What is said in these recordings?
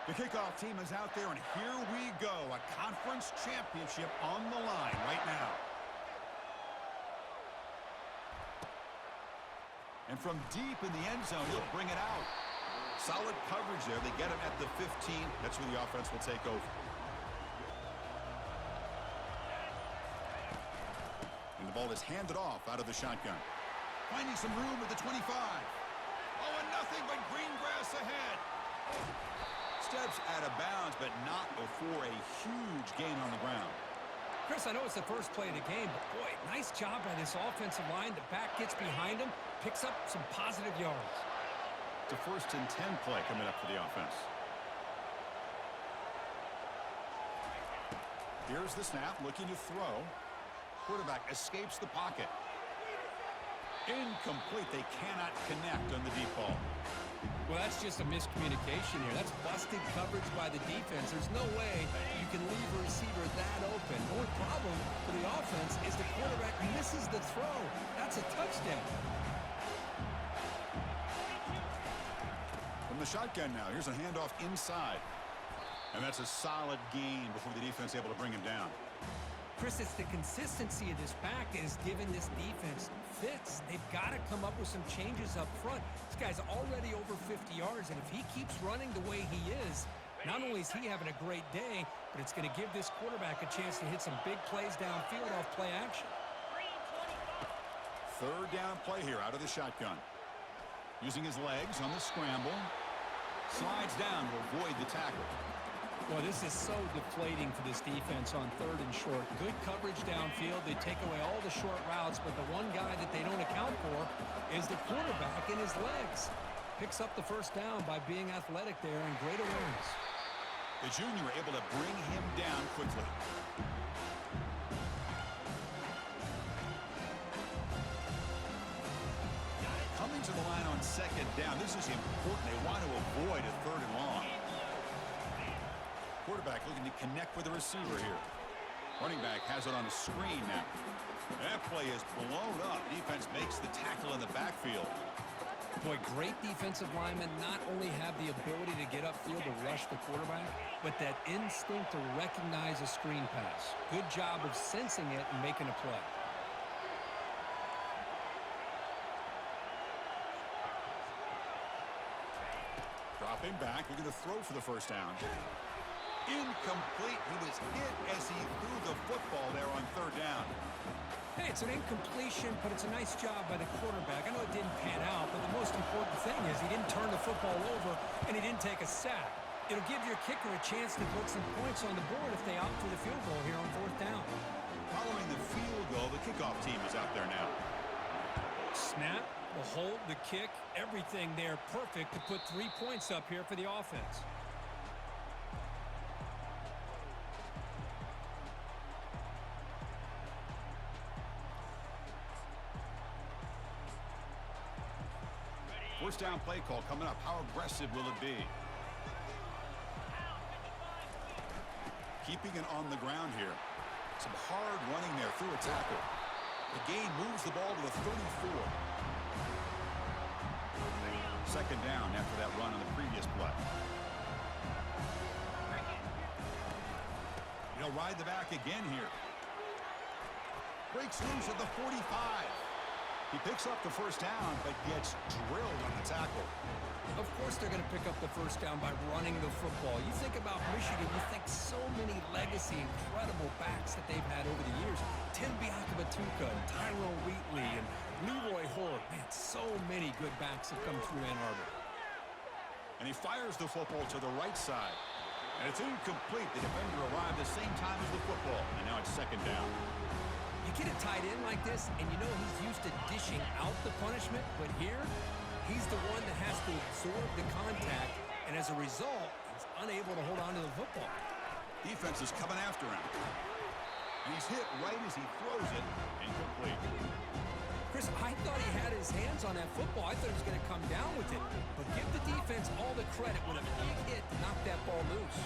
The kickoff team is out there, and here we go. A conference championship on the line right now. And from deep in the end zone, he'll bring it out. Solid coverage there. They get him at the 15. That's where the offense will take over. And the ball is handed off out of the shotgun. Finding some room at the 25. Oh, and nothing but green grass ahead. Steps out of bounds, but not before a huge gain on the ground. Chris, I know it's the first play of the game, but boy, nice job by this offensive line. The back gets behind him, picks up some positive yards. It's a 1st and 10 play coming up for the offense. Here's the snap, looking to throw. Quarterback escapes the pocket. Incomplete. They cannot connect on the deep ball. Well, that's just a miscommunication here. That's busted coverage by the defense. There's no way you can leave a receiver that open. The only problem for the offense is the quarterback misses the throw. That's a touchdown. From the shotgun now, here's a handoff inside. And that's a solid gain before the defense is able to bring him down. Chris, it's the consistency of this back that is giving this defense fits. They've got to come up with some changes up front. This guy's already over 50 yards, and if he keeps running the way he is, not only is he having a great day, but it's going to give this quarterback a chance to hit some big plays downfield off play action. 3rd down play here out of the shotgun. Using his legs on the scramble. Slides down to avoid the tackle. Well, this is so deflating for this defense on 3rd and short. Good coverage downfield. They take away all the short routes, but the one guy that they don't account for is the quarterback in his legs. Picks up the 1st down by being athletic there and great awareness. The junior able to bring him down quickly. Coming to the line on 2nd down. This is important. They want to avoid a 3rd and long. Quarterback looking to connect with the receiver here. Running back has it on the screen now. That play is blown up. Defense makes the tackle in the backfield. Boy, great defensive linemen not only have the ability to get upfield to rush the quarterback, but that instinct to recognize a screen pass. Good job of sensing it and making a play. Dropping back, looking to throw for the 1st down. Incomplete. He was hit as he threw the football there on 3rd down. Hey, it's an incompletion, but it's a nice job by the quarterback. I know it didn't pan out, but the most important thing is he didn't turn the football over and he didn't take a sack. It'll give your kicker a chance to put some points on the board if they opt for the field goal here on 4th down. Following the field goal, the kickoff team is out there now. Snap, the hold, the kick, everything there perfect to put 3 points up here for the offense. First down play call coming up. How aggressive will it be? Keeping it on the ground here. Some hard running there through a tackle. The gain moves the ball to the 34. 2nd down after that run on the previous play. He'll ride the back again here. Breaks loose at the 45. He picks up the 1st down, but gets drilled on the tackle. Of course they're going to pick up the 1st down by running the football. You think about Michigan, you think so many legacy, incredible backs that they've had over the years. Tim Biakabatuka, and Tyrone Wheatley, and Leroy Hoare. Man, so many good backs have come through Ann Arbor. And he fires the football to the right side. And it's incomplete. The defender arrived the same time as the football. And now it's 2nd down. You get a tight end like this, and you know he's used to dishing out the punishment, but here, he's the one that has to absorb the contact, and as a result, he's unable to hold on to the football. Defense is coming after him. And he's hit right as he throws it. Incomplete. Chris, I thought he had his hands on that football. I thought he was going to come down with it, but give the defense all the credit with a big hit to knock that ball loose.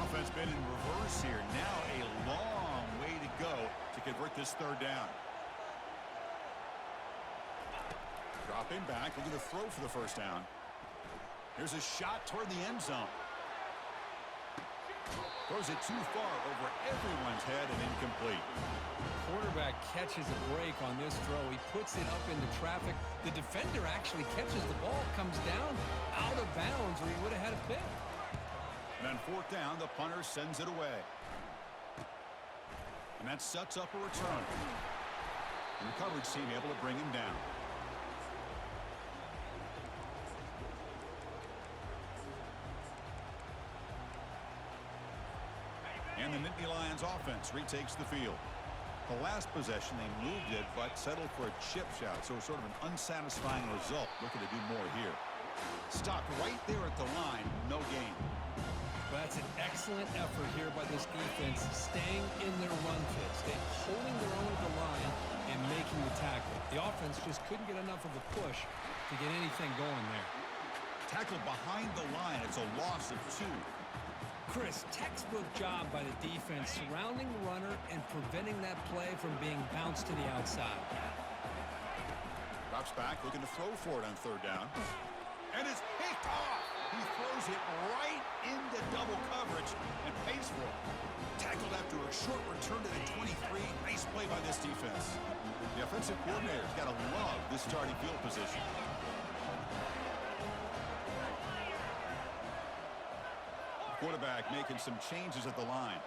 Offense been in reverse here. Now a long way to go to convert this 3rd down. Dropping back, looking to throw for the 1st down. Here's a shot toward the end zone. Throws it too far over everyone's head and incomplete. Quarterback catches a break on this throw. He puts it up into traffic. The defender actually catches the ball, comes down out of bounds, or he would have had a pick. And on fourth down, the punter sends it away. And that sets up a return. And the coverage team able to bring him down. And the Nittany Lions offense retakes the field. The last possession, they moved it, but settled for a chip shot. So sort of an unsatisfying result. Looking to do more here. Stopped right there at the line. No gain. But that's an excellent effort here by this defense, staying in their run fits, holding their own at the line and making the tackle. The offense just couldn't get enough of a push to get anything going there. Tackle behind the line. It's a loss of 2. Chris, textbook job by the defense surrounding the runner and preventing that play from being bounced to the outside. Drops back, looking to throw for it on third down. And it's picked off. He throws it right into double coverage and pays for it. Tackled after a short return to the 23. Nice play by this defense. The offensive coordinator's got to love this starting field position. Quarterback making some changes at the line.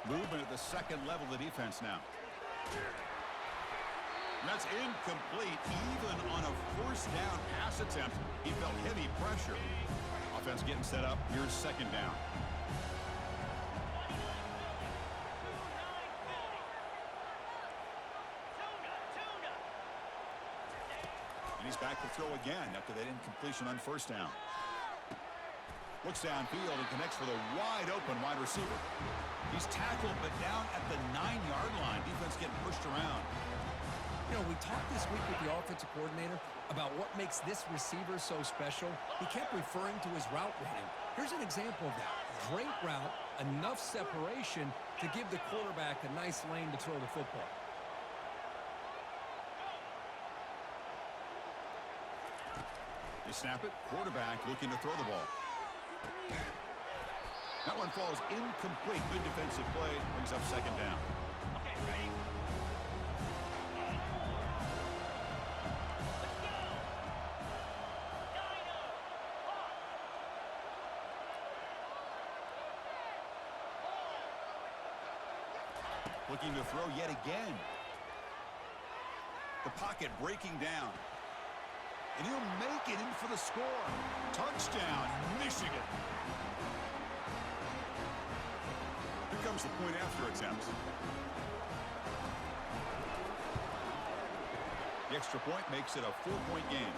Movement at the second level of the defense now. And that's incomplete. Even on a first down pass attempt, he felt heavy pressure. Offense getting set up. Here's second down. And he's back to throw again after that incompletion on first down. Looks downfield and connects with a wide open wide receiver. He's tackled but down at the 9-yard line. Defense getting pushed around. You know, we talked this week with the offensive coordinator about what makes this receiver so special. He kept referring to his route running. Here's an example of that. Great route, enough separation to give the quarterback a nice lane to throw the football. They snap it. Quarterback looking to throw the ball. That one falls incomplete. Good defensive play. Brings up second down. Okay, ready? Looking to throw yet again. The pocket breaking down. And he'll make it in for the score. Touchdown, Michigan. Here comes the point after attempt. The extra point makes it a 4-point game.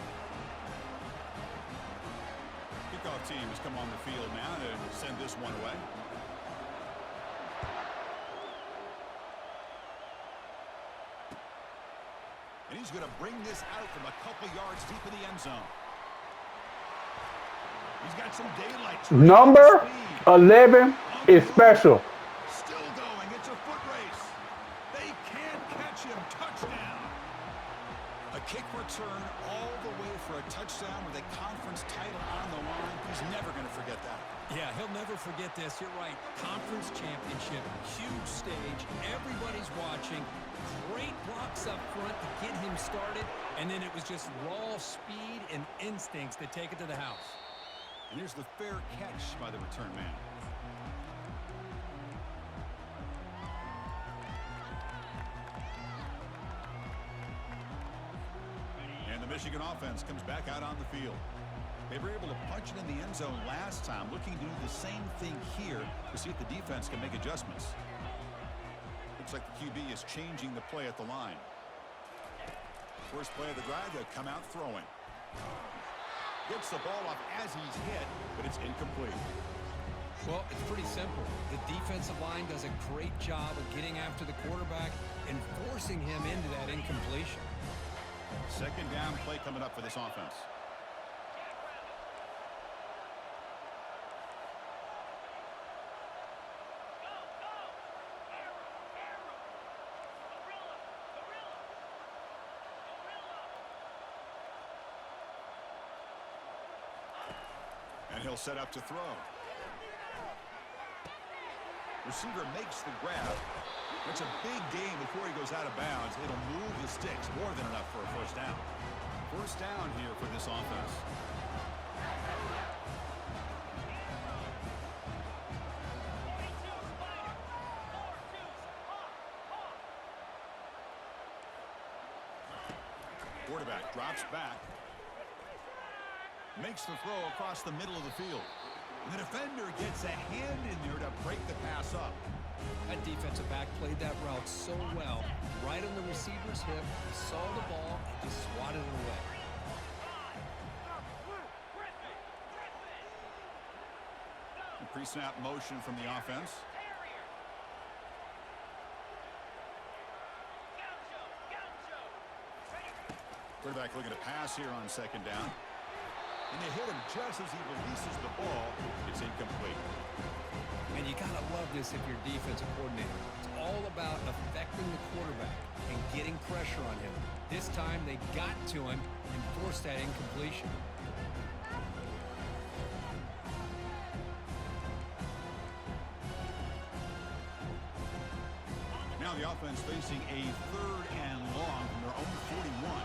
Kickoff team has come on the field now to send this one away. And he's going to bring this out from a couple yards deep in the end zone. He's got some daylight. Number 11 is special. Still going. It's a foot race. They can't catch him. Touchdown. A kick return all the way for a touchdown with a conference title on the line. He's never going to forget that. Yeah, he'll never forget this. You're right. Conference championship, huge stage. Everybody's watching. Great blocks up front to get him started. And then it was just raw speed and instincts that take it to the house. And here's the fair catch by the return man. And the Michigan offense comes back out on the field. They were able to punch it in the end zone last time, looking to do the same thing here to see if the defense can make adjustments. Looks like the QB is changing the play at the line. First play of the drive, they'll come out throwing. Gets the ball off as he's hit, but it's incomplete. Well, it's pretty simple. The defensive line does a great job of getting after the quarterback and forcing him into that incompletion. Second down play coming up for this offense. he'll set up to throw. Receiver makes the grab. It's a big gain before he goes out of bounds. It'll move the sticks more than enough for a first down. First down here for this offense. Quarterback drops back. Makes the throw across the middle of the field. And the defender gets a hand in there to break the pass up. That defensive back played that route so well. Right on the receiver's hip, he saw the ball and just swatted it away. A pre-snap motion from the offense. Quarterback looking to pass here on second down. And they hit him just as he releases the ball. It's incomplete. And you got to love this if you're defensive coordinator. It's all about affecting the quarterback and getting pressure on him. This time they got to him and forced that incompletion. Now the offense facing a 3rd and long from their own 41.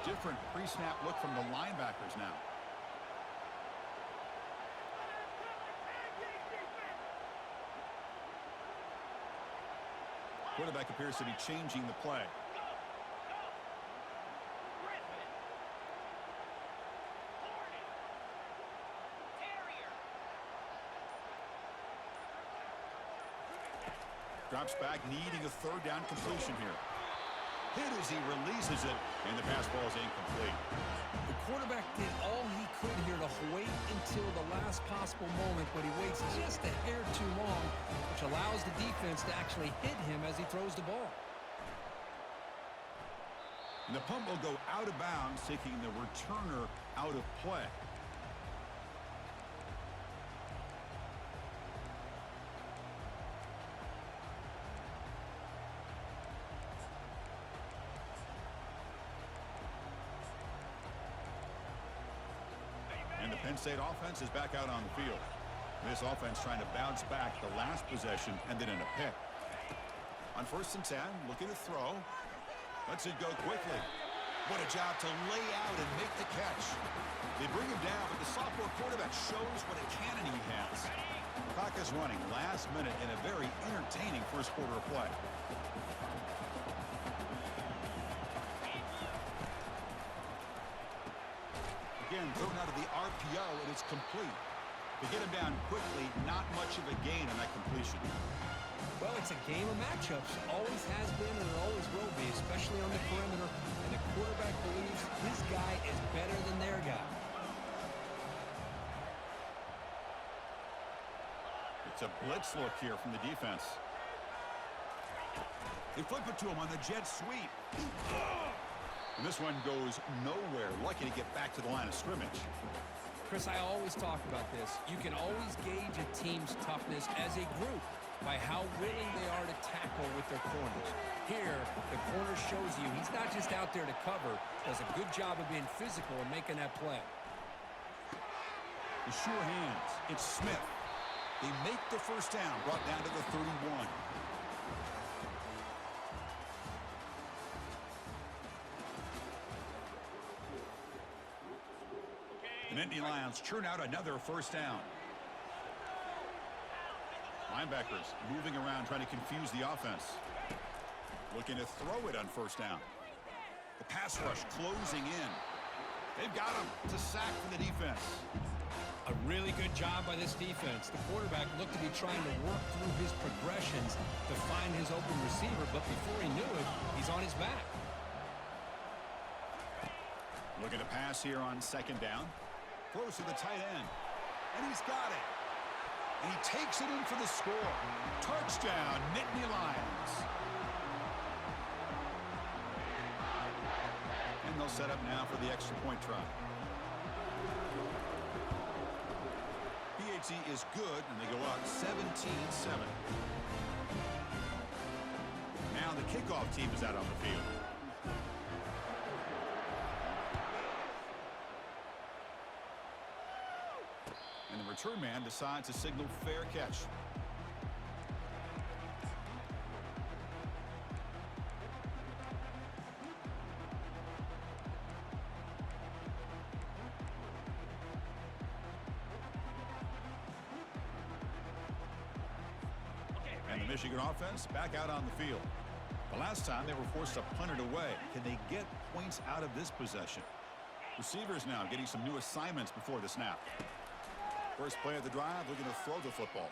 Different pre-snap look from the linebackers now. Quarterback appears to be changing the play. Drops back, needing a 3rd down completion here. Hit as he releases it, and the pass ball is incomplete. The quarterback did all he could here to wait until the last possible moment, but he waits just a hair too long, which allows the defense to actually hit him as he throws the ball. And the punt will go out of bounds, taking the returner out of play. And the Penn State offense is back out on the field. This offense trying to bounce back the last possession and then in a pick. On 1st and 10, looking to throw. Lets it go quickly. What a job to lay out and make the catch. They bring him down, but the sophomore quarterback shows what a cannon he has. Clock is running last minute in a very entertaining first quarter of play. Again, thrown out of the RPO, and it's complete. They get him down quickly, not much of a gain on that completion. Well, it's a game of matchups. Always has been and it always will be, especially on the perimeter. And the quarterback believes his guy is better than their guy. It's a blitz look here from the defense. They flip it to him on the jet sweep. And this one goes nowhere. Lucky to get back to the line of scrimmage. Chris, I always talk about this. You can always gauge a team's toughness as a group by how willing they are to tackle with their corners. Here, the corner shows you he's not just out there to cover, does a good job of being physical and making that play. The sure hands. It's Smith. They make the first down, brought down to the 31. And Indy Lions churn out another first down. Linebackers moving around, trying to confuse the offense. Looking to throw it on first down. The pass rush closing in. They've got him to sack for the defense. A really good job by this defense. The quarterback looked to be trying to work through his progressions to find his open receiver, but before he knew it, he's on his back. Looking to pass here on second down. Throws to the tight end. And he's got it. And he takes it in for the score. Touchdown, Nittany Lions. And they'll set up now for the extra point try. PAT is good, and they go up 17-7. Now the kickoff team is out on the field. return man decides to signal fair catch. And the Michigan offense back out on the field. The last time they were forced to punt it away. Can they get points out of this possession? Receivers now getting some new assignments before the snap. First play of the drive, looking to throw the football.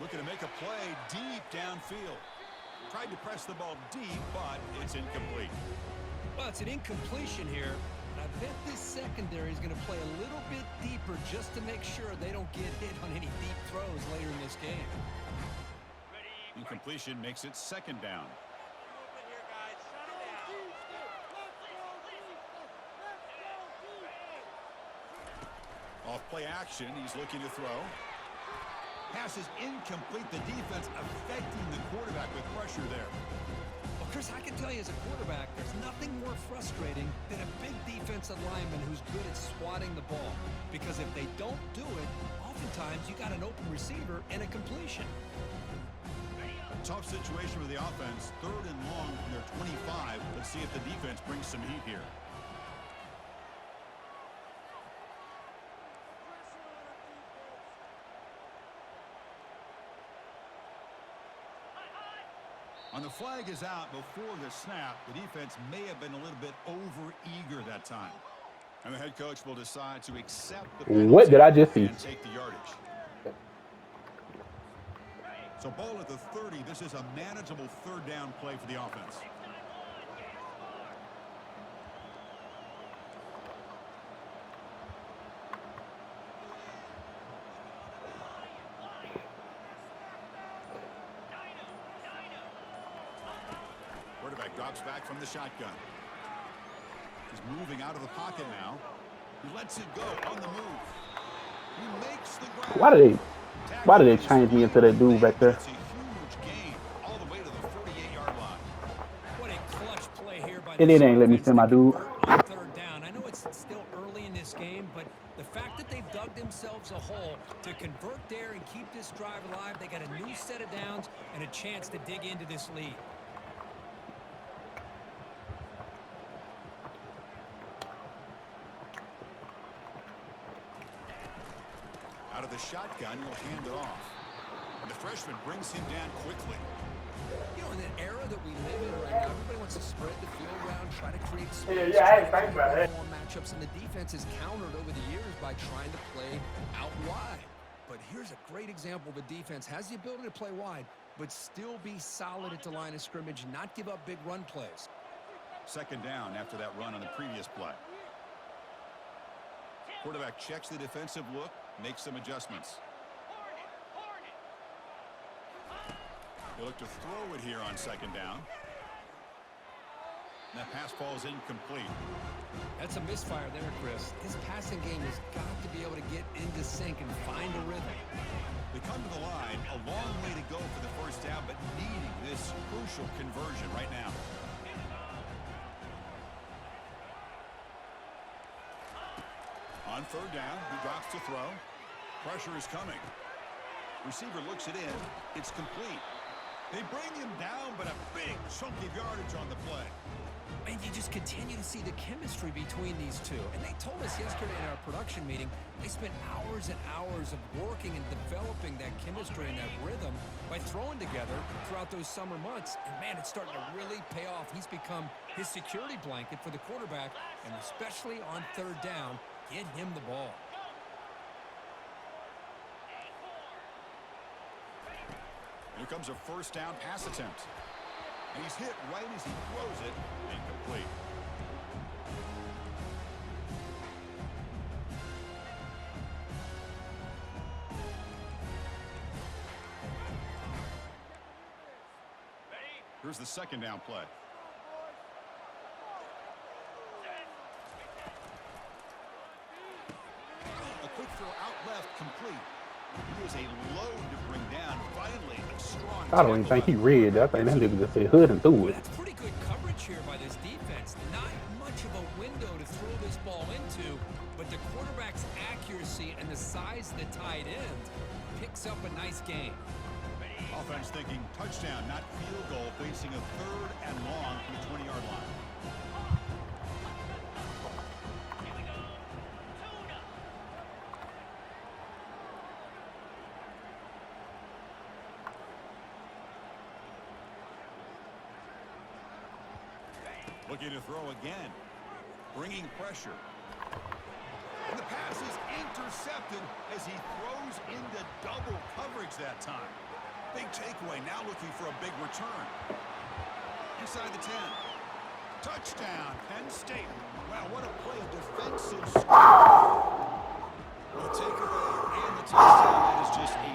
Looking to make a play deep downfield. Tried to press the ball deep, but it's incomplete. Well, it's an incompletion here. And I bet this secondary is going to play a little bit deeper just to make sure they don't get hit on any deep throws later in this game. Incompletion makes it second down. Off play action, he's looking to throw. Pass is incomplete. The defense affecting the quarterback with pressure there. Well, Chris, I can tell you as a quarterback, there's nothing more frustrating than a big defensive lineman who's good at swatting the ball. Because if they don't do it, oftentimes you got an open receiver and a completion. Tough situation for the offense. 3rd and long from their 25. Let's see if the defense brings some heat here. On the flag is out before the snap. The defense may have been a little bit over-eager that time. And the head coach will decide to accept the penalty. What did I just see? And take the yardage. So ball at the 30. This is a manageable 3rd down play for the offense. Quarterback drops back from the shotgun. He's moving out of the pocket now. He lets it go on the move. He makes the grab. Why did they change me into that dude back there? That's a huge gain all the way to the 48-yard line. What a clutch play here by And the it ain't let me defense send my to dude. convert on 3rd down. I know it's still early in this game, but the fact that they've dug themselves a hole to convert there and keep this drive alive, they got a new set of downs and a chance to dig into this lead. Out of the shotgun, he'll hand it off. And the freshman brings him down quickly. You know, in the era that we live in right now, everybody wants to spread the field around, try to create space. I didn't think about it. More matchups, and the defense has countered over the years by trying to play out wide. But here's a great example of a defense has the ability to play wide, but still be solid at the line of scrimmage, not give up big run plays. Second down after that run on the previous play. Quarterback checks the defensive look, makes some adjustments. They look to throw it here on second down. And that pass ball is incomplete. That's a misfire there, Chris. This passing game has got to be able to get into sync and find a rhythm. They come to the line, a long way to go for the first down, but needing this crucial conversion right now. On 3rd down, he drops to throw. Pressure is coming. Receiver looks it in. It's complete. They bring him down, but a big chunk of yardage on the play. And you just continue to see the chemistry between these two. And they told us yesterday in our production meeting, they spent hours and hours of working and developing that chemistry and that rhythm by throwing together throughout those summer months. And, man, it's starting to really pay off. He's become his security blanket for the quarterback, and especially on 3rd down, get him the ball. Here comes a first down pass attempt. And he's hit right as he throws it. Incomplete. Here's the second down play. A quick throw out left, complete. He is a load to bring down. Finally, a strong I don't even think he read. I think that nigga just said hood and threw it. That's pretty good coverage here by this defense. Not much of a window to throw this ball into, but the quarterback's accuracy and the size the tight end, picks up a nice gain. Offense thinking touchdown, not field goal, facing a 3rd and long from the 20-yard line. Looking to throw again, bringing pressure. And the pass is intercepted as he throws into double coverage that time. Big takeaway, now looking for a big return. Inside the 10. Touchdown, Penn State. Wow, what a play, a defensive score. The takeaway and the touchdown, that is just a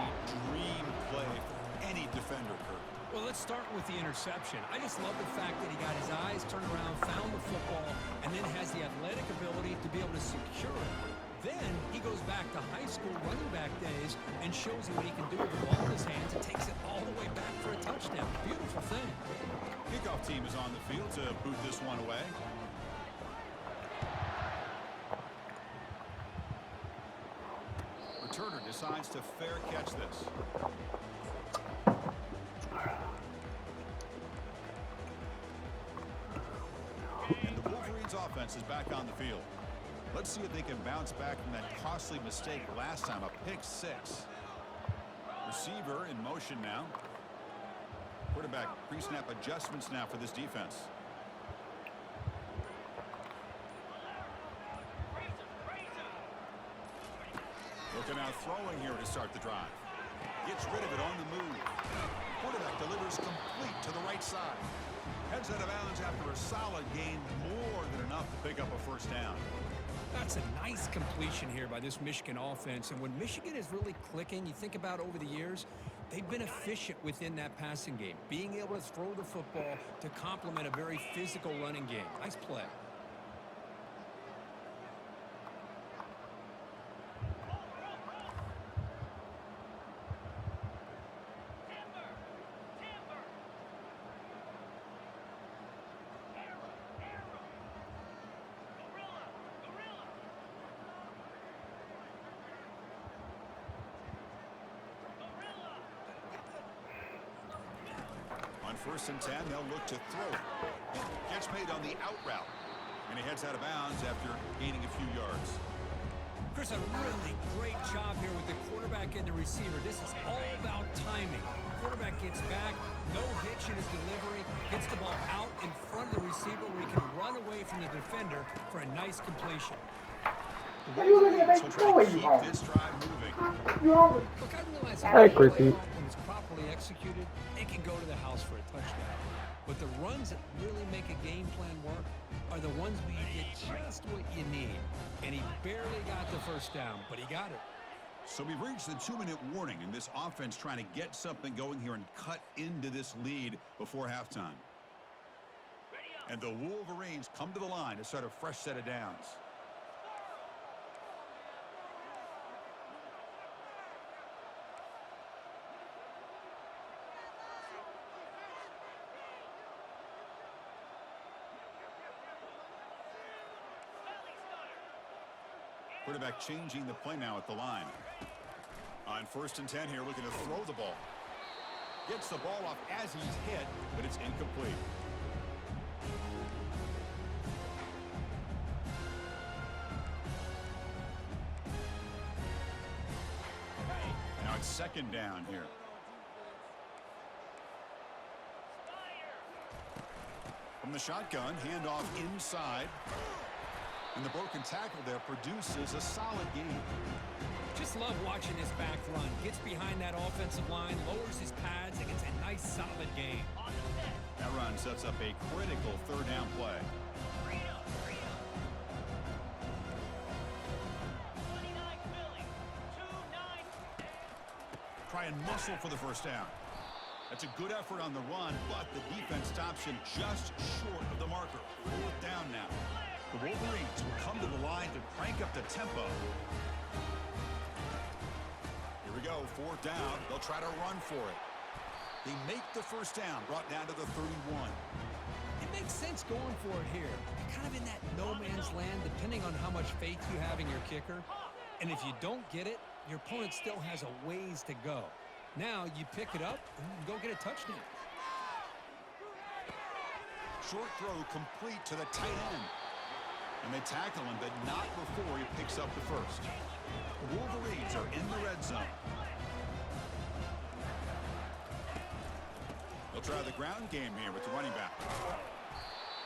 dream play for any defender, Kirk. Well, let's start with the interception. I just love the fact that he got his eyes turned around, found the football, and then has the athletic ability to be able to secure it. Then he goes back to high school running back days and shows you what he can do with the ball in his hands and takes it all the way back for a touchdown. Beautiful thing. Kickoff team is on the field to boot this one away. Returner decides to fair catch this. And the Wolverines offense is back on the field. Let's see if they can bounce back from that costly mistake last time, a pick 6. Receiver in motion now. Quarterback pre-snap adjustments now for this defense. Looking out throwing here to start the drive. Gets rid of it on the move. Quarterback delivers complete to the right side. Heads out of bounds after a solid gain, more than enough to pick up a first down. That's a nice completion here by this Michigan offense. And when Michigan is really clicking, you think about over the years, they've been efficient within that passing game, being able to throw the football to complement a very physical running game. Nice play. On 1st and 10, they'll look to throw it. Catch made on the out route. And he heads out of bounds after gaining a few yards. Chris, a really great job here with the quarterback and the receiver. This is all about timing. Quarterback gets back, no hitch in his delivery, gets the ball out in front of the receiver where he can run away from the defender for a nice completion. The Wolverines will try to keep this drive moving. Look, I realize Hey, Chrissy. when it's properly executed, it can go to the house for a touchdown. But the runs that really make a game plan work are the ones where you get just what you need. And he barely got the first down, but he got it. So we've reached the 2-minute warning, and this offense trying to get something going here and cut into this lead before halftime. And the Wolverines come to the line to start a fresh set of downs. Quarterback changing the play now at the line. On 1st and 10 here, looking to throw the ball. Gets the ball off as he's hit, but it's incomplete. Now it's 2nd down here. From the shotgun, handoff inside. And the broken tackle there produces a solid game. Just love watching this back run. Gets behind that offensive line, lowers his pads, and gets a nice solid gain. That run sets up a critical 3rd down play. Try and muscle for the first down. That's a good effort on the run, but the defense stops him just short of the marker. 4th down now. The Wolverines will come to the line to crank up the tempo. Here we go, 4th down. They'll try to run for it. They make the first down, brought down to the 31. It makes sense going for it here. You're kind of in that no man's land, depending on how much faith you have in your kicker. And if you don't get it, Your opponent still has a ways to go. Now you pick it up and go get a touchdown. Short throw complete to the tight end. And they tackle him, but not before he picks up the first. The Wolverines are in the red zone. They'll try the ground game here with the running back.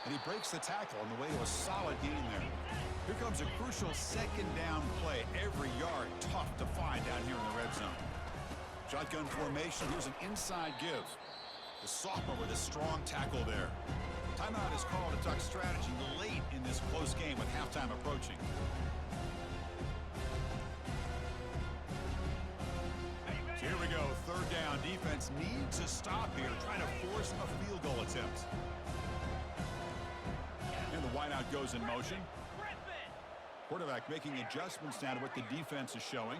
And he breaks the tackle on the way to a solid gain there. Here comes a crucial second down play. Every yard tough to find down here in the red zone. Shotgun formation. Here's an inside give. The sophomore with a strong tackle there. Timeout is called to talk strategy late in this close game with halftime approaching. So here we go. Third down. Defense needs a stop here, trying to force a field goal attempt. And the wideout goes in motion. Quarterback making adjustments now to what the defense is showing.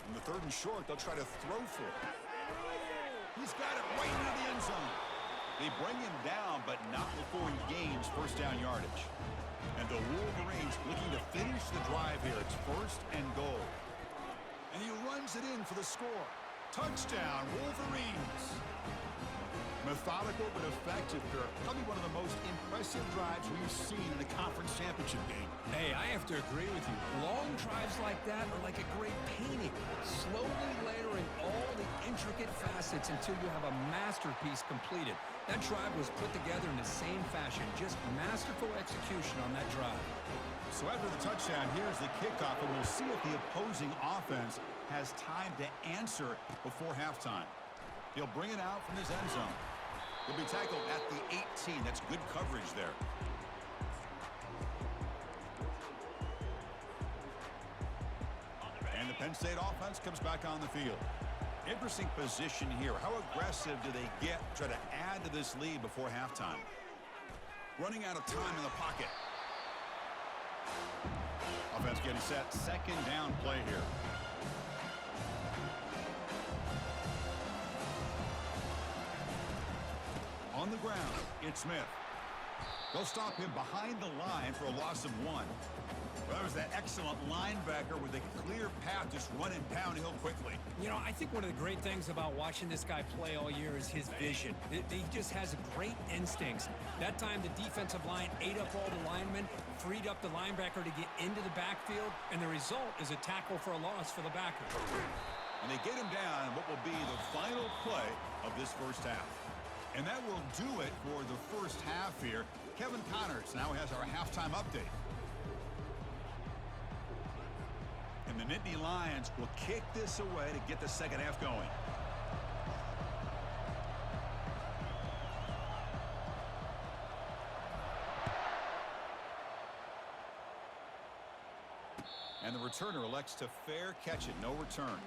In the third and short, they'll try to throw for it. He's got it right into the end zone. They bring him down, but not before he gains first down yardage. And the Wolverines looking to finish the drive here. It's first and goal. And he runs it in for the score. Touchdown, Wolverines. Methodical but effective, Kirk. Probably one of the most impressive drives we've seen in the conference championship game. Hey, I have to agree with you. Long drives like that are like a great painting. Slowly layering all the intricate facets until you have a masterpiece completed. That drive was put together in the same fashion. Just masterful execution on that drive. So after the touchdown, here's the kickoff, and we'll see if the opposing offense has time to answer before halftime. He'll bring it out from his end zone. He'll be tackled at the 18. That's good coverage there. And the Penn State offense comes back on the field. Interesting position here. How aggressive do they get to try to add to this lead before halftime? Running out of time in the pocket. Offense getting set. Second down play here. On the ground, it's Smith. They'll stop him behind the line for a loss of 1. Well, that was that excellent linebacker with a clear path just running downhill quickly. You know, I think one of the great things about watching this guy play all year is his vision. He just has great instincts. That time, the defensive line ate up all the linemen, freed up the linebacker to get into the backfield, and the result is a tackle for a loss for the backer. And they get him down what will be the final play of this first half. And that will do it for the first half here. Kevin Connors now has our halftime update. And the Nittany Lions will kick this away to get the second half going. And the returner elects to fair catch it, no return.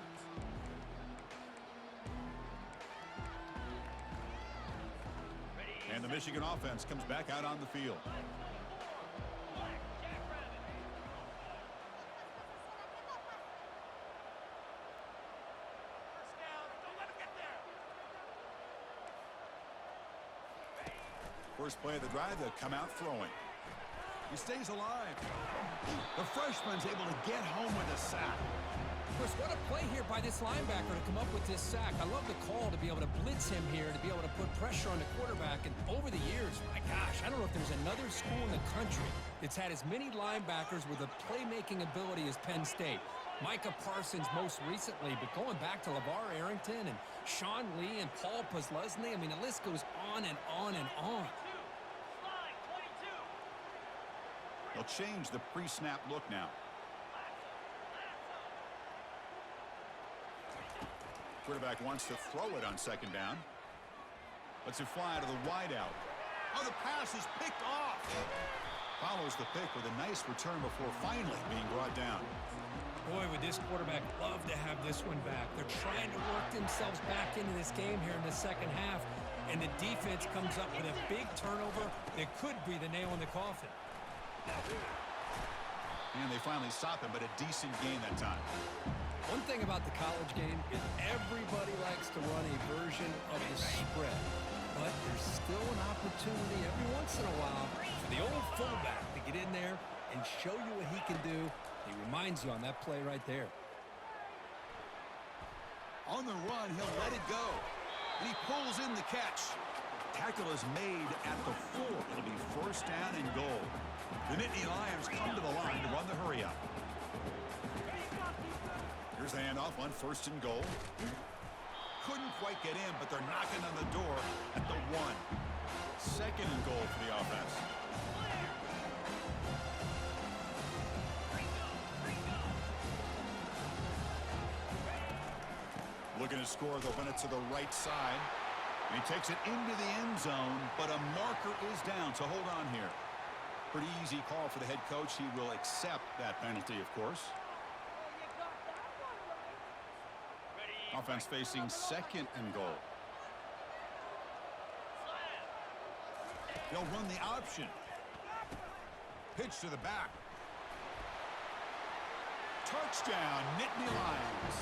And the Michigan offense comes back out on the field. First play of the drive, they'll come out throwing. He stays alive. The freshman's able to get home with a sack. Chris, what a play here by this linebacker to come up with this sack. I love the call to be able to blitz him here, to be able to put pressure on the quarterback. And over the years, my gosh, I don't know if there's another school in the country that's had as many linebackers with a playmaking ability as Penn State. Micah Parsons most recently, but going back to LeVar Arrington and Sean Lee and Paul Posluszny, I mean, the list goes on and on and on. They'll change the pre-snap look now. Quarterback wants to throw it on second down. Lets it fly to the wideout. Oh, the pass is picked off. Follows the pick with a nice return before finally being brought down. Boy, would this quarterback love to have this one back. They're trying to work themselves back into this game here in the second half, and the defense comes up with a big turnover that could be the nail in the coffin. And they finally stop him, but a decent gain that time. One thing about the college game is everybody likes to run a version of the spread. but there's still an opportunity every once in a while for the old fullback to get in there and show you what he can do. He reminds you on that play right there. On the run, he'll let it go. And he pulls in the catch. Tackle is made at the 4. It'll be first down and goal. The Nittany Lions come to the line to run the hurry up. Here's the handoff on first and goal. Couldn't quite get in, but they're knocking on the door at the 1. Second and goal for the offense. Looking to score, they'll run it to the right side. And he takes it into the end zone, but a marker is down, so hold on here. Pretty easy call for the head coach. He will accept that penalty, of course. Offense facing second and goal. They'll run the option. Pitch to the back. Touchdown, Nittany Lions.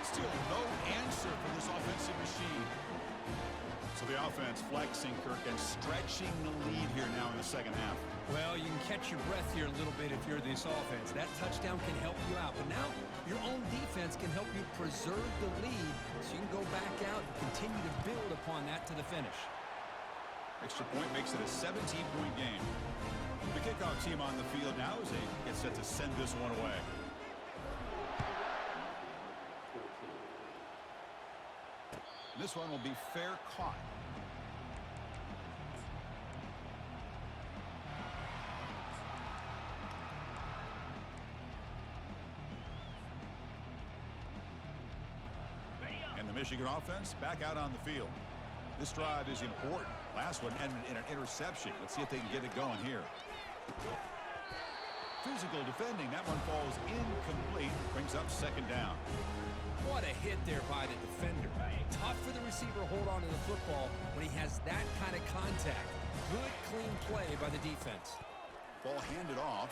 Still no answer for this offensive machine. So the offense flexing, Kirk, and stretching the lead here now in the second half. Well, you can catch your breath here a little bit if you're this offense. That touchdown can help you out. But now your own defense can help you preserve the lead so you can go back out and continue to build upon that to the finish. Extra point makes it a 17-point game. The kickoff team on the field now as they get set to send this one away. This one will be fair caught. And the Michigan offense back out on the field. This drive is important. Last one ended in an interception. Let's see if they can get it going here. Physical defending. That one falls incomplete. Brings up second down. What a hit there by the defender. Tough for the receiver to hold on to the football when he has that kind of contact. Good, clean play by the defense. Ball handed off.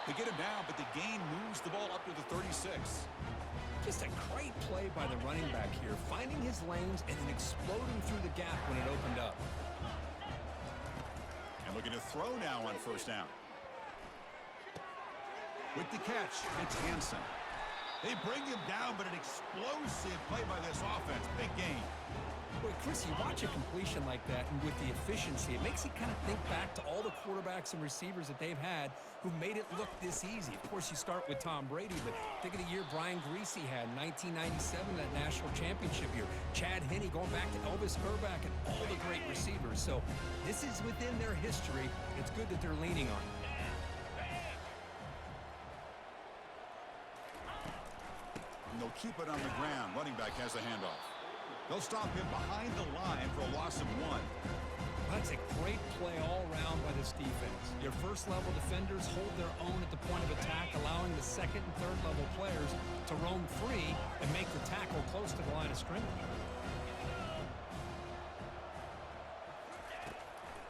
They get him down, but the gain moves the ball up to the 36. Just a great play by the running back here, finding his lanes and then exploding through the gap when it opened up. And looking to throw now on first down. With the catch, it's Hansen. They bring him down, but an explosive play by this offense. Big gain. Boy, Chris, you watch a completion like that, and with the efficiency, it makes you kind of think back to all the quarterbacks and receivers that they've had who made it look this easy. Of course, you start with Tom Brady, but think of the year Brian Griese had in 1997, that national championship year. Chad Henne going back to Elvis Grbac and all the great receivers. So this is within their history. It's good that they're leaning on it. And they'll keep it on the ground. Running back has the handoff. They'll stop him behind the line for a loss of 1. That's a great play all around by this defense. Your first-level defenders hold their own at the point of attack, allowing the second and third-level players to roam free and make the tackle close to the line of scrimmage.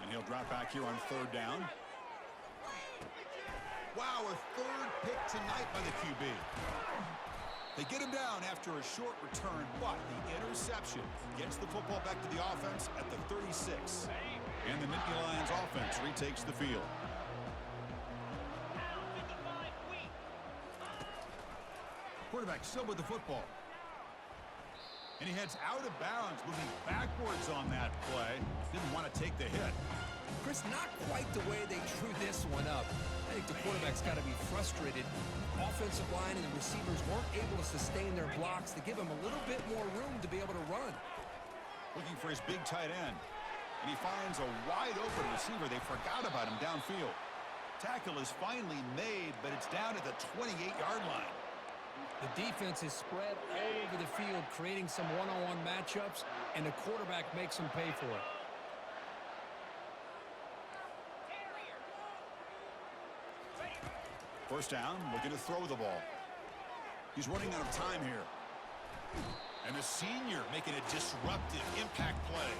And he'll drop back here on third down. Wow, a third pick tonight by the QB. They get him down after a short return, but the interception gets the football back to the offense at the 36. And the Nittany Lions offense retakes the field. Quarterback still with the football. And he heads out of bounds, moving backwards on that play. Didn't want to take the hit. Chris, not quite the way they drew this one up. I think the quarterback's got to be frustrated. Offensive line and the receivers weren't able to sustain their blocks to give him a little bit more room to be able to run. Looking for his big tight end. And he finds a wide open receiver. They forgot about him downfield. Tackle is finally made, but it's down at the 28-yard line. The defense is spread all over the field, creating some one-on-one matchups, and the quarterback makes them pay for it. First down, looking to throw the ball. He's running out of time here. And the senior making a disruptive impact play.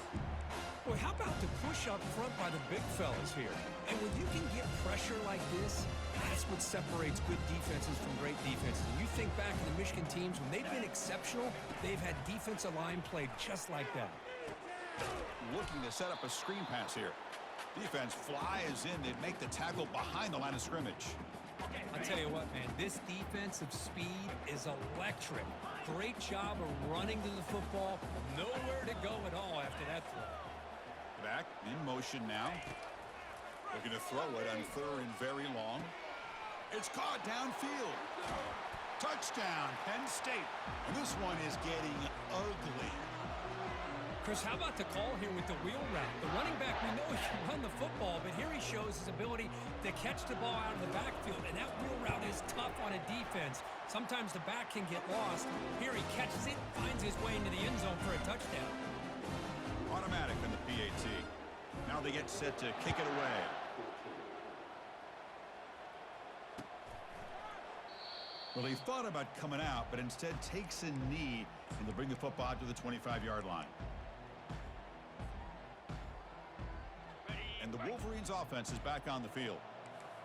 Boy, how about the push up front by the big fellas here? And when you can get pressure pressure like this, that's what separates good defenses from great defenses. You think back to the Michigan teams, when they've been exceptional, they've had defensive line play just like that. Looking to set up a screen pass here. Defense flies in. They make the tackle behind the line of scrimmage. I'll tell you what, man, this defensive speed is electric. Great job of running to the football. Nowhere to go at all after that throw. Back in motion now. Looking to throw it on 3rd and very long. It's caught downfield. Touchdown, Penn State. And this one is getting ugly. Chris, how about the call here with the wheel route? The running back, we know he can run the football, but here he shows his ability to catch the ball out of the backfield, and that wheel route is tough on a defense. Sometimes the back can get lost. Here he catches it, finds his way into the end zone for a touchdown. Automatic in the PAT. Now they get set to kick it away. Well, he thought about coming out, but instead takes a knee, and they'll bring the football to the 25-yard line. And the Wolverines' offense is back on the field.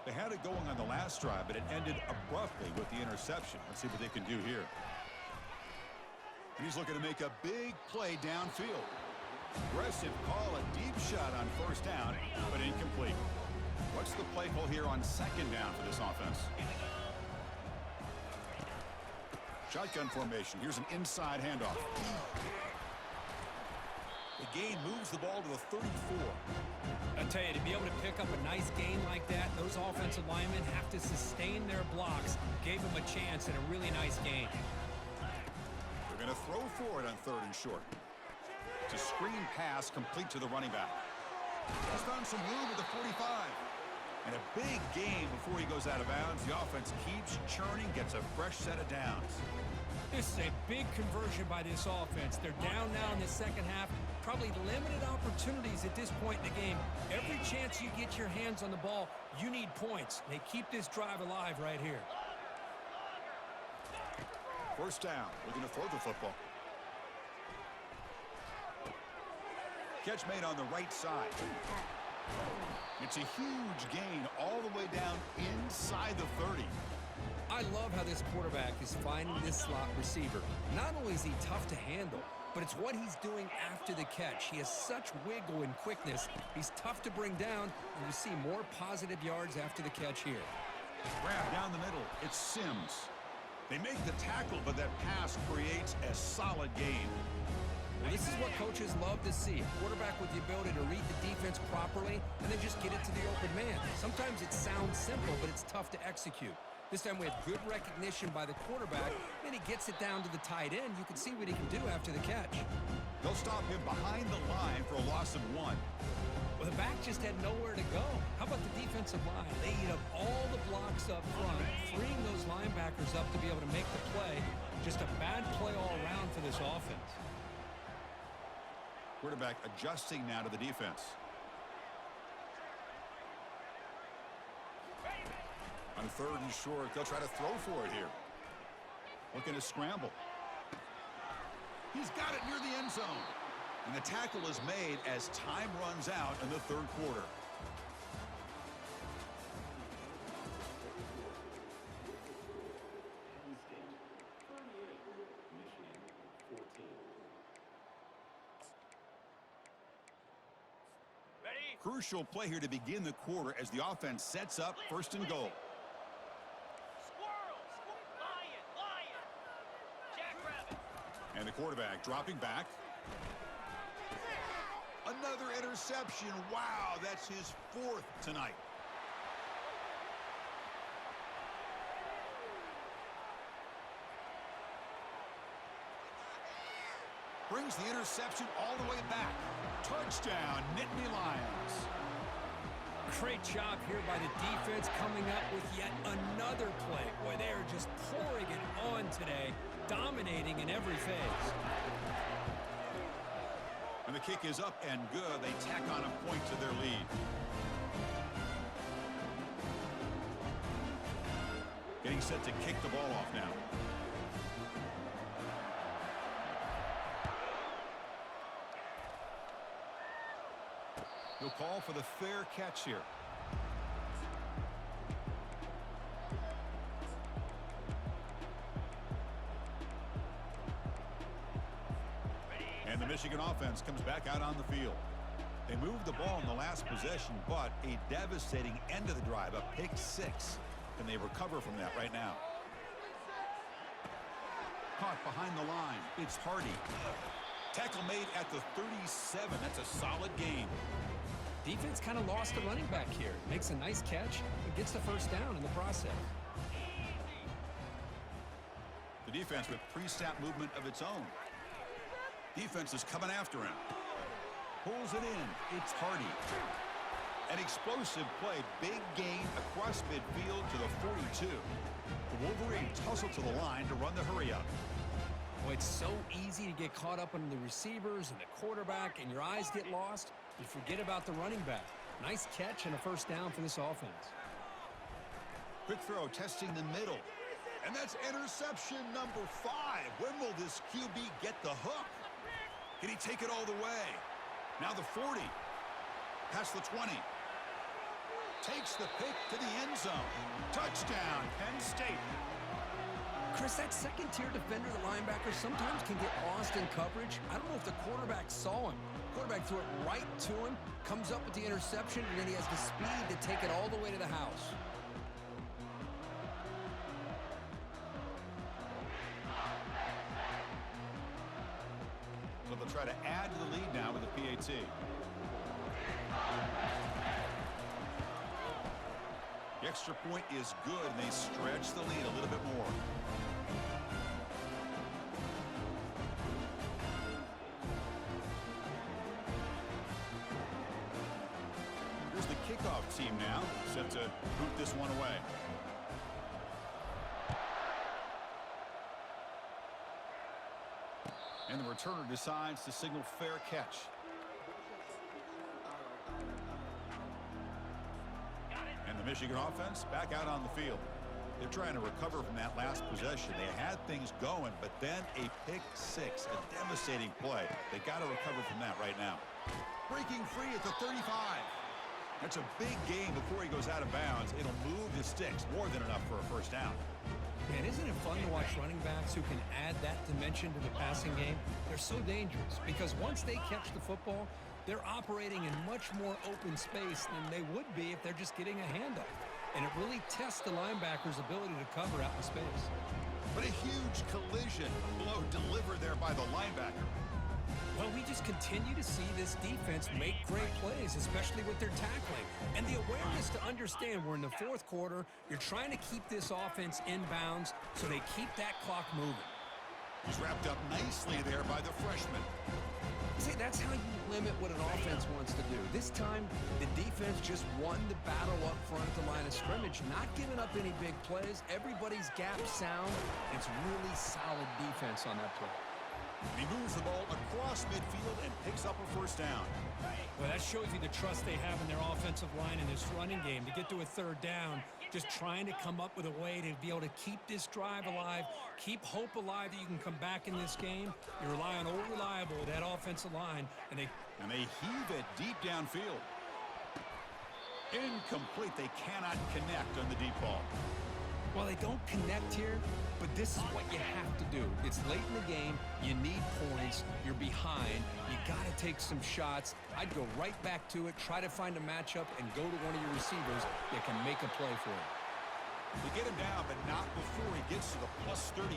They had it going on the last drive, but it ended abruptly with the interception. Let's see what they can do here. And he's looking to make a big play downfield. Aggressive call, a deep shot on 1st down, but incomplete. What's the play call here on 2nd down for this offense? Shotgun formation. Here's an inside handoff. The gain moves the ball to the 34. I tell you, to be able to pick up a nice gain like that, those offensive linemen have to sustain their blocks. Gave them a chance at a really nice gain. They're going to throw for it on 3rd and short. It's a screen pass complete to the running back. He's found some room at the 45. And a big gain before he goes out of bounds. The offense keeps churning, gets a fresh set of downs. This is a big conversion by this offense. They're down now in the 2nd half. Probably limited opportunities at this point in the game. Every chance you get your hands on the ball, you need points. They keep this drive alive right here. 1st down. We're going to throw the football. Catch made on the right side. It's a huge gain all the way down inside the 30. I love how this quarterback is finding this slot receiver. Not only is he tough to handle, but it's what he's doing after the catch. He has such wiggle and quickness. He's tough to bring down, and you see more positive yards after the catch here. Grab down the middle. It's Sims. They make the tackle, but that pass creates a solid gain. Well, this is what coaches love to see. A quarterback with the ability to read the defense properly and then just get it to the open man. Sometimes it sounds simple, but it's tough to execute. This time we have good recognition by the quarterback, and he gets it down to the tight end. You can see what he can do after the catch. They'll stop him behind the line for a loss of 1. Well, the back just had nowhere to go. How about the defensive line? They eat up all the blocks up front, freeing those linebackers up to be able to make the play. Just a bad play all around for this offense. Quarterback adjusting now to the defense. On 3rd and short, they'll try to throw for it here. Looking to scramble. He's got it near the end zone. And the tackle is made as time runs out in the 3rd quarter. Crucial play here to begin the quarter as the offense sets up 1st and goal. And the quarterback dropping back. Another interception. Wow, that's his 4th tonight. Brings the interception all the way back. Touchdown, Nittany Lions. Great job here by the defense coming up with yet another play. Boy, they are just pouring it on today, dominating in every phase. And the kick is up and good. They tack on a point to their lead. Getting set to kick the ball off now. He'll call for the fair catch here. And the Michigan offense comes back out on the field. They moved the ball in the last possession, but a devastating end of the drive, a pick six. And they recover from that right now. Caught behind the line. It's Hardy. Tackle made at the 37. That's a solid gain. Defense kind of lost the running back here. Makes a nice catch and gets the first down in the process. The defense with pre-snap movement of its own. Defense is coming after him. Pulls it in. It's Hardy. An explosive play. Big gain across midfield to the 42. The Wolverines hustle to the line to run the hurry up. Well, it's so easy to get caught up on the receivers and the quarterback, and your eyes get lost. You forget about the running back. Nice catch and a first down for this offense. Quick throw testing the middle. And that's interception number 5. When will this QB get the hook? Can he take it all the way? Now the 40. Past the 20. Takes the pick to the end zone. Touchdown, Penn State. Chris, that second-tier defender, the linebacker, sometimes can get lost in coverage. I don't know if the quarterback saw him. Quarterback threw it right to him, comes up with the interception, and then he has the speed to take it all the way to the house. So they'll try to add to the lead now with the PAT. The extra point is good, and they stretch the lead a little bit more. Here's the kickoff team now, set to boot this one away. And the returner decides to signal fair catch. And the Michigan offense back out on the field. They're trying to recover from that last possession. They had things going, but then a pick six, a devastating play. They got to recover from that right now. Breaking free at the 35. That's a big gain before he goes out of bounds. It'll move the sticks, more than enough for a first down. Man, isn't it fun to watch running backs who can add that dimension to the passing game? They're so dangerous because once they catch the football, they're operating in much more open space than they would be if they're just getting a handoff. And it really tests the linebacker's ability to cover out in space. But a huge collision. Blow delivered there by the linebacker. Well, we just continue to see this defense make great plays, especially with their tackling. And the awareness to understand we're in the fourth quarter, you're trying to keep this offense in bounds so they keep that clock moving. He's wrapped up nicely there by the freshman. See, that's how you limit what an offense wants to do. This time, the defense just won the battle up front at the line of scrimmage, not giving up any big plays. Everybody's gap sound. It's really solid defense on that play. He moves the ball across midfield and picks up a first down. Well, that shows you the trust they have in their offensive line in this running game to get to a third down, just trying to come up with a way to be able to keep this drive alive, keep hope alive that you can come back in this game. You rely on old reliable, that offensive line, and they heave it deep downfield. Incomplete. They cannot connect on the deep ball. Well, they don't connect here, but this is what you have to do. It's late in the game. You need points. You're behind. You got to take some shots. I'd go right back to it, try to find a matchup, and go to one of your receivers that can make a play for you. They get him down, but not before he gets to the plus 38.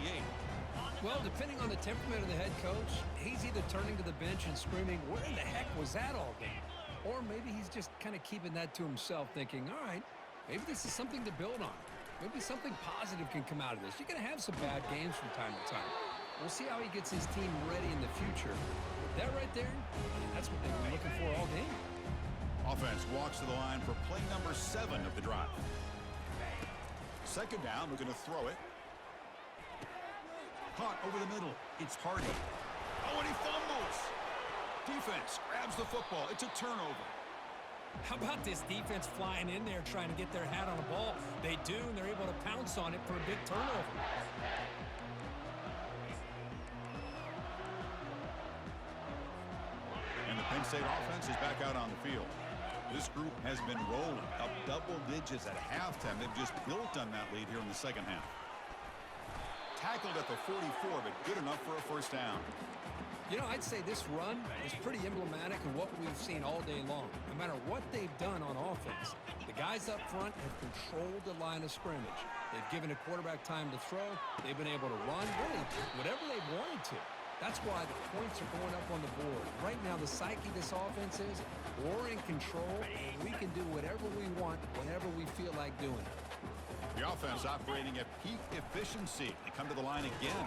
Well, depending on the temperament of the head coach, he's either turning to the bench and screaming, "Where in the heck was that all game?" Or maybe he's just kind of keeping that to himself, thinking, all right, maybe this is something to build on. Maybe something positive can come out of this. You're going to have some bad games from time to time. We'll see how he gets his team ready in the future. But that right there, that's what they've been looking for all game. Offense walks to the line for play number 7 of the drive. Second down, looking to throw it. Caught over the middle. It's Hardy. Oh, and he fumbles. Defense grabs the football. It's a turnover. How about this defense flying in there trying to get their hat on the ball? They do, and they're able to pounce on it for a big turnover. And the Penn State offense is back out on the field. This group has been rolling up double digits at halftime. They've just built on that lead here in the second half. Tackled at the 44, but good enough for a first down. I'd say this run is pretty emblematic of what we've seen all day long. No matter what they've done on offense, the guys up front have controlled the line of scrimmage. They've given a quarterback time to throw. They've been able to run, really, whatever they wanted to. That's why the points are going up on the board. Right now, the psyche of this offense is we're in control, and we can do whatever we want whenever we feel like doing it. The offense operating at peak efficiency. They come to the line again.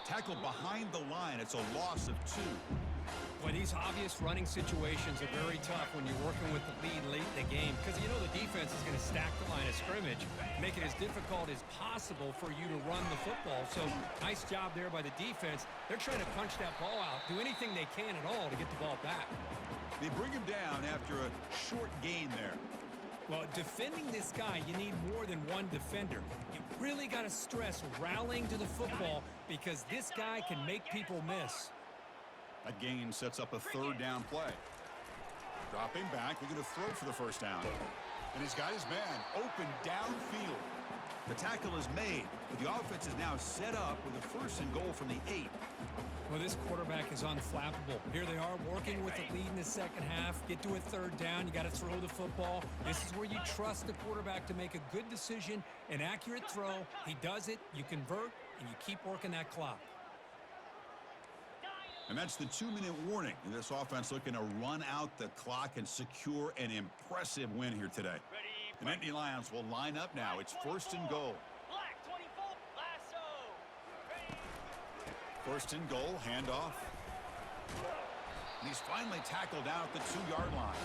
Tackle behind the line. It's a loss of 2. Boy, these obvious running situations are very tough when you're working with the lead late in the game because you know the defense is going to stack the line of scrimmage, make it as difficult as possible for you to run the football. So nice job there by the defense. They're trying to punch that ball out, do anything they can at all to get the ball back. They bring him down after a short gain there. Well, defending this guy, you need more than one defender. You really got to stress rallying to the football because this guy can make people miss. That gain sets up a 3rd down play. Dropping back, looking to throw for the 1st down. And he's got his man open downfield. The tackle is made, but the offense is now set up with a 1st and goal from the 8. Well, this quarterback is unflappable. Here they are working with the lead in the second half. Get to a 3rd down. You got to throw the football. This is where you trust the quarterback to make a good decision, an accurate throw. He does it, you convert, and you keep working that clock. And that's the 2-minute warning. And this offense looking to run out the clock and secure an impressive win here today. The Nittany Lions will line up now. It's 1st and goal. 1st and goal, handoff. And he's finally tackled down at the 2-yard line.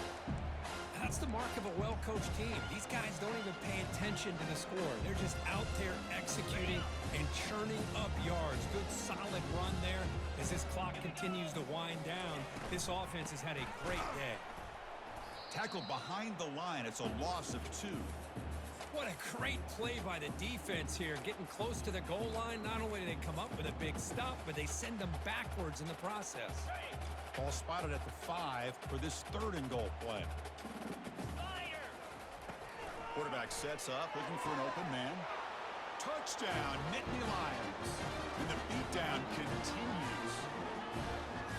That's the mark of a well-coached team. These guys don't even pay attention to the score. They're just out there executing and churning up yards. Good, solid run there. As this clock continues to wind down, this offense has had a great day. Tackled behind the line. It's a loss of 2. What a great play by the defense here. Getting close to the goal line, not only do they come up with a big stop, but they send them backwards in the process. Ball spotted at the 5 for this 3rd and goal play. Quarterback sets up, looking for an open man. Touchdown, Nittany Lions. And the beatdown continues.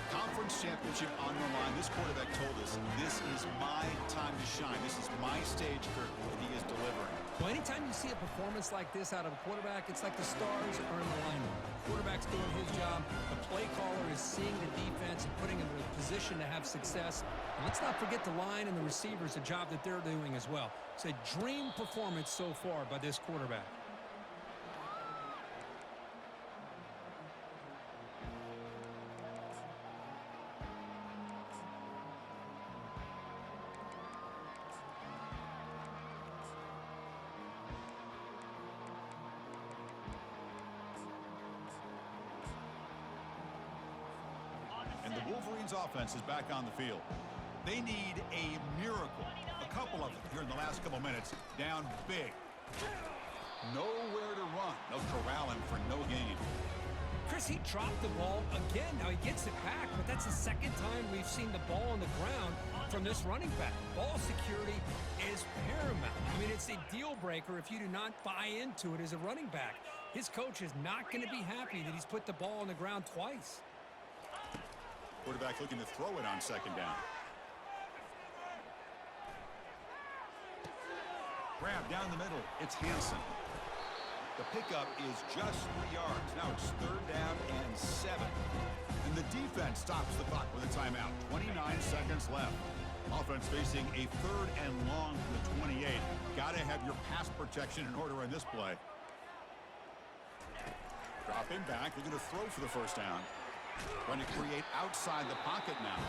Conference championship on the line. This quarterback told us, this is my time to shine. This is my stage, Kirk, and he is delivering. Well, anytime you see a performance like this out of a quarterback, it's like the stars are in alignment. The quarterback's doing his job. The play caller is seeing the defense and putting him in a position to have success. And let's not forget the line and the receivers, the job that they're doing as well. It's a dream performance so far by this quarterback. And the Wolverines offense is back on the field. They need a miracle. A couple of them here in the last couple minutes. Down big. Nowhere to run. They'll corral him for no gain. Chris, he dropped the ball again. Now he gets it back, but that's the 2nd time we've seen the ball on the ground from this running back. Ball security is paramount. I mean, it's a deal breaker if you do not buy into it as a running back. His coach is not going to be happy that he's put the ball on the ground twice. Quarterback looking to throw it on 2nd down. Grab down the middle. It's Hansen. The pickup is just 3 yards. Now it's 3rd down and 7. And the defense stops the clock with a timeout. 29 seconds left. Offense facing a 3rd and long from the 28. Got to have your pass protection in order in this play. Dropping back. Looking to throw for the 1st down. Trying to create outside the pocket now.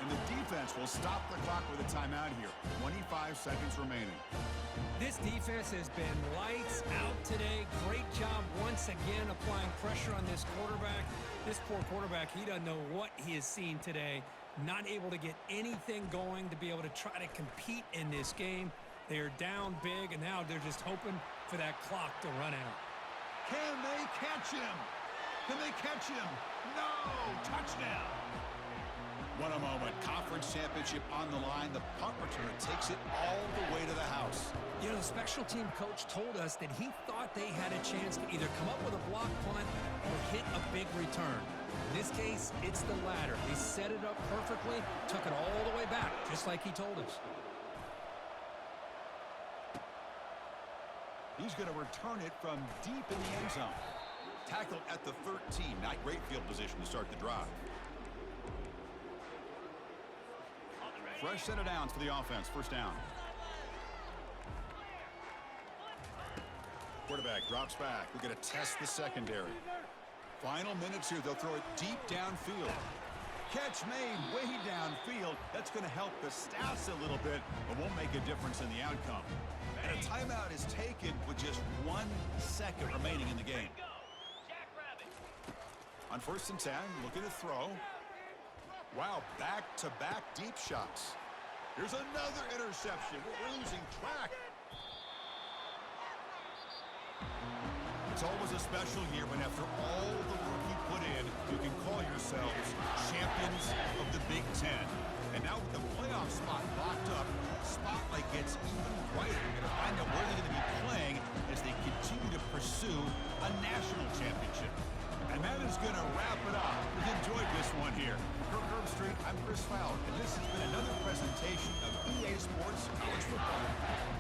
And the defense will stop the clock with a timeout here. 25 seconds remaining. This defense has been lights out today. Great job once again applying pressure on this quarterback. This poor quarterback, he doesn't know what he has seen today. Not able to get anything going to be able to try to compete in this game. They are down big, and now they're just hoping for that clock to run out. Can they catch him? Can they catch him? No! Touchdown! What a moment. Conference championship on the line. The punt returner takes it all the way to the house. You know, special team coach told us that he thought they had a chance to either come up with a block punt or hit a big return. In this case, it's the latter. They set it up perfectly, took it all the way back, just like he told us. He's going to return it from deep in the end zone. Tackled at the 13. Not great field position to start the drive. Fresh set of downs for the offense. First down. Quarterback drops back. We're going to test the secondary. Final minutes here. They'll throw it deep downfield. Catch made way downfield. That's going to help the stats a little bit, but won't make a difference in the outcome. And a timeout is taken with just 1 second remaining in the game. On 1st and 10, looking to throw. Wow, back-to-back deep shots. Here's another interception. We're losing track. It's always a special year when after all the work you put in, you can call yourselves champions of the Big Ten. And now with the playoff spot locked up, the spotlight gets even brighter. We're going to find out where they're going to be playing as they continue to pursue a national championship. And that is going to wrap it up. We've enjoyed this one here. For Kirk Street, I'm Chris Fowler, and this has been another presentation of EA Sports College Football.